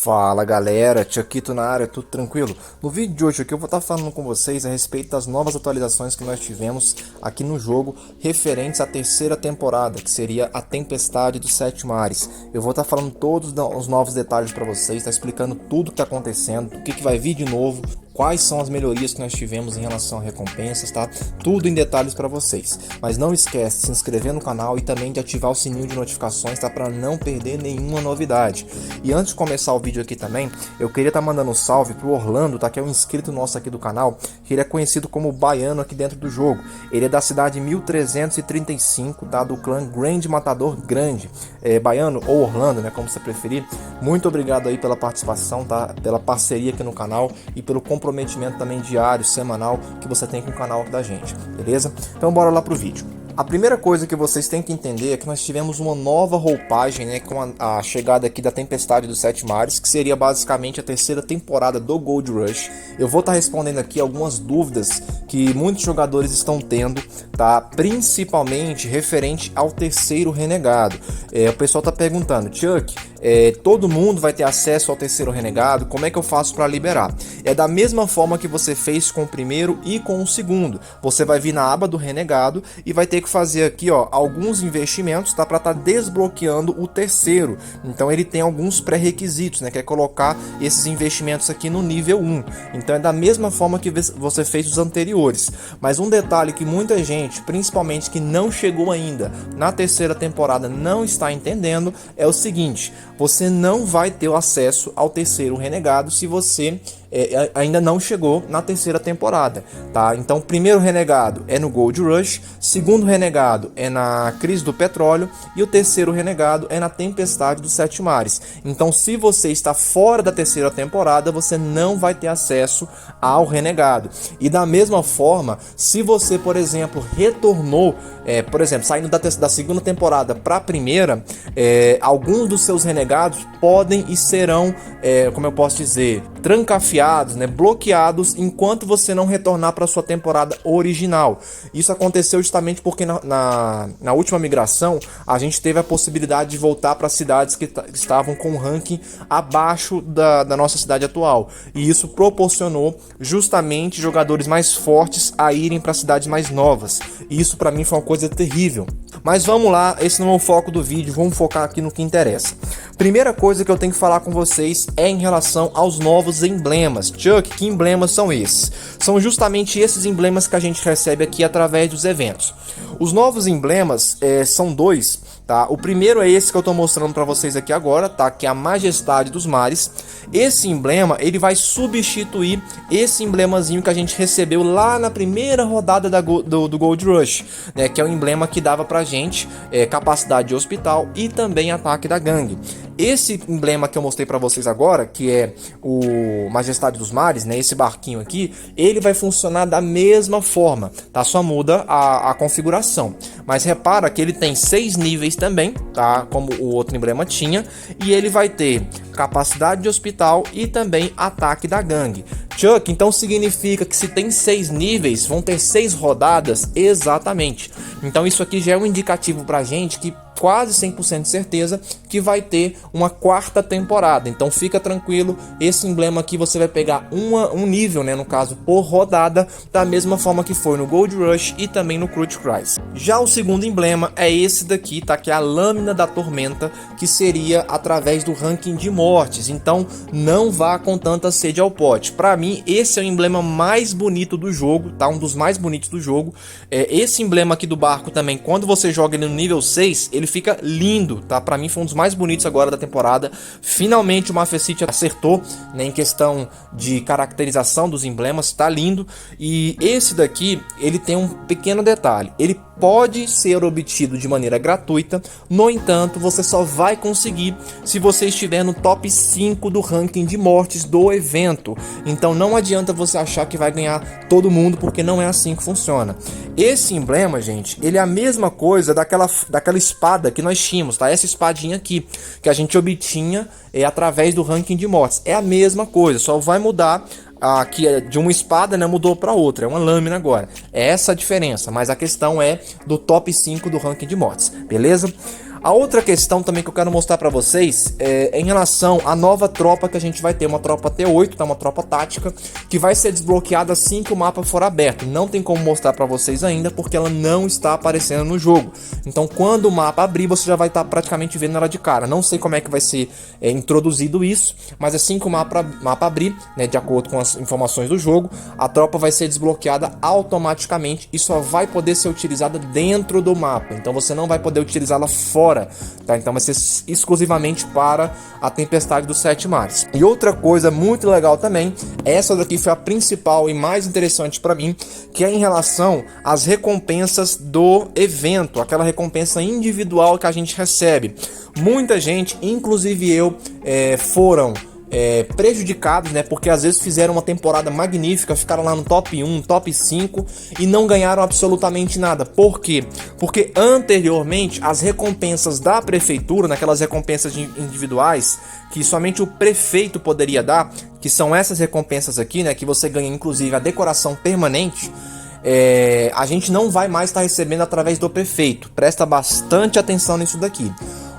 Fala galera, Tiaquito na área, tudo tranquilo? No vídeo de hoje aqui eu vou estar falando com vocês a respeito das novas atualizações que nós tivemos aqui no jogo referentes à terceira temporada, que seria a Tempestade dos Sete Mares. Eu vou estar falando todos os novos detalhes para vocês, explicando tudo que está acontecendo, o que vai vir de novo, quais são as melhorias que nós tivemos em relação a recompensas, tá? Tudo em detalhes para vocês. Mas não esquece de se inscrever no canal e também de ativar o sininho de notificações, tá? Para não perder nenhuma novidade. E antes de começar o vídeo aqui também, eu queria estar mandando um salve pro Orlando, tá? Que é um inscrito nosso aqui do canal, que ele é conhecido como Baiano aqui dentro do jogo. Ele é da cidade 1335, tá? Do clã Grande Matador Grande. Baiano ou Orlando, né? Como você preferir. Muito obrigado aí pela participação, tá? Pela parceria aqui no canal e pelo comprometimento também diário, semanal que você tem com o canal da gente, beleza? Então bora lá pro vídeo. A primeira coisa que vocês têm que entender é que nós tivemos uma nova roupagem, né, com a chegada aqui da Tempestade dos Sete Mares, que seria basicamente a terceira temporada do Gold Rush. Eu vou estar respondendo aqui algumas dúvidas que muitos jogadores estão tendo, tá? Principalmente referente ao terceiro renegado. O pessoal está perguntando, Chuck, todo mundo vai ter acesso ao terceiro renegado? Como é que eu faço para liberar? É da mesma forma que você fez com o primeiro e com o segundo. Você vai vir na aba do renegado e vai ter que fazer aqui, ó, alguns investimentos, tá, para estar desbloqueando o terceiro. Então ele tem alguns pré-requisitos, né, que é colocar esses investimentos aqui no nível 1. Então é da mesma forma que você fez os anteriores. Mas um detalhe que muita gente, principalmente que não chegou ainda na terceira temporada, não está entendendo é o seguinte: você não vai ter o acesso ao terceiro renegado se você ainda não chegou na terceira temporada, tá? Então o primeiro renegado é no Gold Rush, segundo renegado é na Crise do Petróleo e o terceiro renegado é na Tempestade dos Sete Mares. Então se você está fora da terceira temporada, você não vai ter acesso ao renegado. E da mesma forma, se você, por exemplo, retornou, por exemplo, saindo da segunda temporada para a primeira, alguns dos seus renegados podem e serão, como eu posso dizer, trancafiados, né, bloqueados enquanto você não retornar para sua temporada original. Isso aconteceu justamente porque na última migração a gente teve a possibilidade de voltar para cidades que estavam com um ranking abaixo da nossa cidade atual, e isso proporcionou justamente jogadores mais fortes a irem para cidades mais novas, e isso para mim foi uma coisa terrível. Mas vamos lá, esse não é o foco do vídeo, vamos focar aqui no que interessa. Primeira coisa que eu tenho que falar com vocês é em relação aos novos emblemas. Chuck, que emblemas são esses? São justamente esses emblemas que a gente recebe aqui através dos eventos. Os novos emblemas são dois, tá? O primeiro é esse que eu estou mostrando para vocês aqui agora, tá? Que é a Majestade dos Mares. Esse emblema, ele vai substituir esse emblemazinho que a gente recebeu lá na primeira rodada do Gold Rush, né? Que é o emblema que dava pra gente capacidade de hospital e também ataque da gangue. Esse emblema que eu mostrei para vocês agora, que é o Majestade dos Mares, né, esse barquinho aqui, ele vai funcionar da mesma forma, tá? Só muda a configuração. Mas repara que ele tem 6 níveis também, tá? Como o outro emblema tinha, e ele vai ter capacidade de hospital e também ataque da gangue. Chuck, então significa que se tem 6 níveis, vão ter 6 rodadas? Exatamente. Então isso aqui já é um indicativo pra gente que quase 100% de certeza que vai ter uma quarta temporada. Então fica tranquilo, esse emblema aqui você vai pegar um nível, né, no caso, por rodada, da mesma forma que foi no Gold Rush e também no Crute Crisis. Já o segundo emblema é esse daqui, tá? Que é a Lâmina da Tormenta, que seria através do ranking de mortes. Então não vá com tanta sede ao pote. Para mim, esse é o emblema mais bonito do jogo, tá? Um dos mais bonitos do jogo. Esse emblema aqui do barco também, quando você joga ele no nível 6, ele fica lindo, tá? Pra mim foi um dos mais bonitos agora da temporada. Finalmente o Mafia City acertou, né, em questão de caracterização dos emblemas, tá lindo. E esse daqui, ele tem um pequeno detalhe. Ele pode ser obtido de maneira gratuita, no entanto, você só vai conseguir se você estiver no top 5 do ranking de mortes do evento. Então não adianta você achar que vai ganhar todo mundo, porque não é assim que funciona. Esse emblema, gente, ele é a mesma coisa daquela espada que nós tínhamos, tá? Essa espadinha aqui, que a gente obtinha através do ranking de mortes. É a mesma coisa, só vai mudar aqui de uma espada, né, mudou para outra, é uma lâmina agora. É essa a diferença, mas a questão é do top 5 do ranking de mortes, beleza? A outra questão também que eu quero mostrar para vocês é em relação à nova tropa que a gente vai ter, uma tropa T8, tá? Uma tropa tática, que vai ser desbloqueada assim que o mapa for aberto. Não tem como mostrar para vocês ainda, porque ela não está aparecendo no jogo. Então quando o mapa abrir, você já vai estar praticamente vendo ela de cara. Não sei como é que vai ser introduzido isso, mas assim que o mapa abrir, né, de acordo com as informações do jogo, a tropa vai ser desbloqueada automaticamente e só vai poder ser utilizada dentro do mapa. Então você não vai poder utilizá-la fora. Tá? Então vai ser exclusivamente para a Tempestade dos Sete Mares. E outra coisa muito legal também, essa daqui foi a principal e mais interessante para mim, que é em relação às recompensas do evento, aquela recompensa individual que a gente recebe. Muita gente, inclusive eu, foram prejudicados, né? Porque às vezes fizeram uma temporada magnífica, ficaram lá no top 1, top 5 e não ganharam absolutamente nada. Por quê? Porque anteriormente as recompensas da prefeitura, naquelas recompensas individuais que somente o prefeito poderia dar, que são essas recompensas aqui, né? Que você ganha inclusive a decoração permanente. A gente não vai mais estar recebendo através do prefeito. Presta bastante atenção nisso daqui.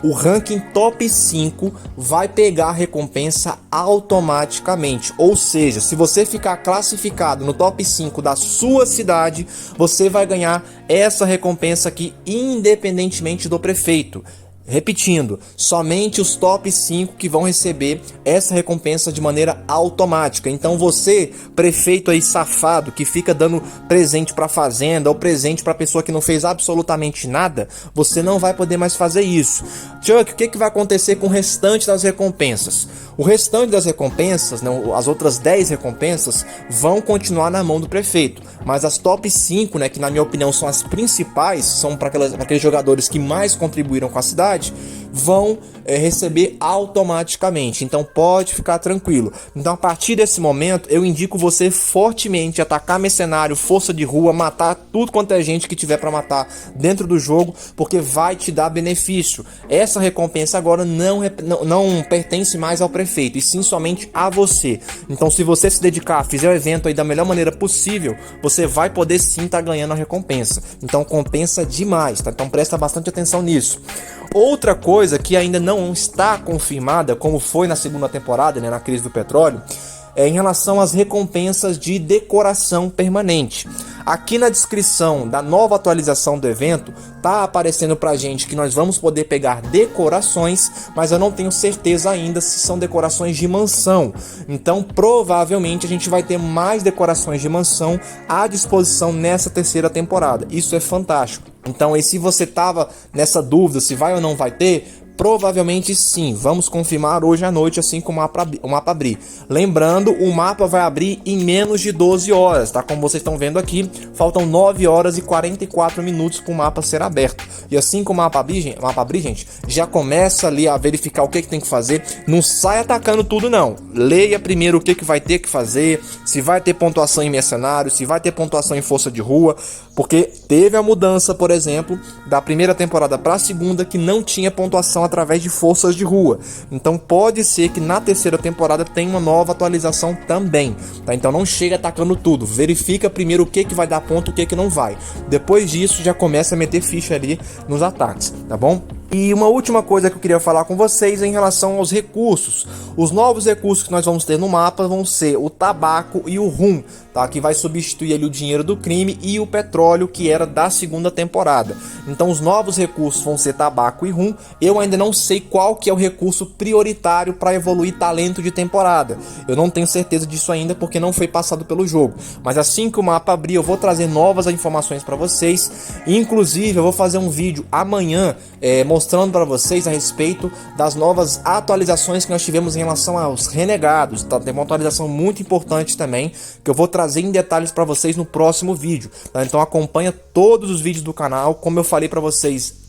O ranking top 5 vai pegar a recompensa automaticamente. Ou seja, se você ficar classificado no top 5 da sua cidade, você vai ganhar essa recompensa aqui independentemente do prefeito. Repetindo, somente os top 5 que vão receber essa recompensa de maneira automática. Então você, prefeito aí safado, que fica dando presente para fazenda ou presente para pessoa que não fez absolutamente nada, você não vai poder mais fazer isso. Chuck, o que vai acontecer com o restante das recompensas? O restante das recompensas, né, as outras 10 recompensas, vão continuar na mão do prefeito. Mas as top 5, né, que na minha opinião são as principais, são para aqueles jogadores que mais contribuíram com a cidade, vão receber automaticamente. Então pode ficar tranquilo. Então a partir desse momento eu indico você fortemente atacar mercenário, força de rua, matar tudo quanto é gente que tiver para matar dentro do jogo, porque vai te dar benefício. Essa recompensa agora não pertence mais ao prefeito, e sim somente a você. Então se você se dedicar, fizer o evento aí da melhor maneira possível, você vai poder sim estar ganhando a recompensa. Então compensa demais, tá? Então presta bastante atenção nisso. Outra coisa que ainda não está confirmada, como foi na segunda temporada, né, na crise do petróleo, é em relação às recompensas de decoração permanente. Aqui na descrição da nova atualização do evento tá aparecendo pra gente que nós vamos poder pegar decorações, mas eu não tenho certeza ainda se são decorações de mansão. Então provavelmente a gente vai ter mais decorações de mansão à disposição nessa terceira temporada. Isso é fantástico. Então, e se você tava nessa dúvida se vai ou não vai ter, provavelmente sim, vamos confirmar hoje à noite assim que o mapa abrir. Lembrando, o mapa vai abrir em menos de 12 horas, tá? Como vocês estão vendo aqui, faltam 9 horas e 44 minutos para o mapa ser aberto. E assim que o mapa abrir, gente, já começa ali a verificar o que tem que fazer. Não sai atacando tudo não. Leia primeiro o que vai ter que fazer, se vai ter pontuação em mercenário, se vai ter pontuação em força de rua, porque teve a mudança, por exemplo, da primeira temporada para a segunda, que não tinha pontuação através de forças de rua. Então pode ser que na terceira temporada tenha uma nova atualização também, tá? Então não chega atacando tudo, verifica primeiro o que vai dar ponto, o que não vai. Depois disso já começa a meter ficha ali nos ataques, tá bom? E uma última coisa que eu queria falar com vocês é em relação aos recursos. Os novos recursos que nós vamos ter no mapa vão ser o tabaco e o rum, tá? Que vai substituir ali o dinheiro do crime e o petróleo que era da segunda temporada. Então os novos recursos vão ser tabaco e rum. Eu ainda não sei qual que é o recurso prioritário para evoluir talento de temporada. Eu não tenho certeza disso ainda porque não foi passado pelo jogo. Mas assim que o mapa abrir eu vou trazer novas informações para vocês. Inclusive eu vou fazer um vídeo amanhã mostrando para vocês a respeito das novas atualizações que nós tivemos em relação aos renegados, tá? Tem uma atualização muito importante também, que eu vou trazer em detalhes para vocês no próximo vídeo, tá? Então acompanha todos os vídeos do canal, como eu falei para vocês,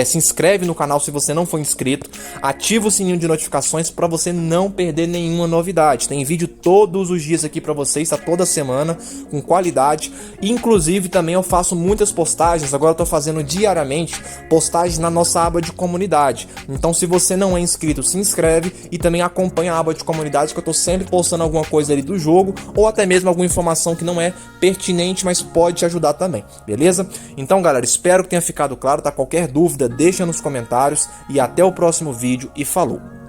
se inscreve no canal se você não for inscrito, ativa o sininho de notificações para você não perder nenhuma novidade. Tem vídeo todos os dias aqui para vocês, tá? Toda semana, com qualidade. Inclusive também eu faço muitas postagens, agora eu tô fazendo diariamente postagens na nossa aba de comunidade. Então se você não é inscrito, se inscreve e também acompanha a aba de comunidade, que eu tô sempre postando alguma coisa ali do jogo, ou até mesmo alguma informação que não é pertinente, mas pode te ajudar também, beleza? Então galera, espero que tenha ficado claro, tá? Qualquer dúvida, deixa nos comentários e até o próximo vídeo e falou!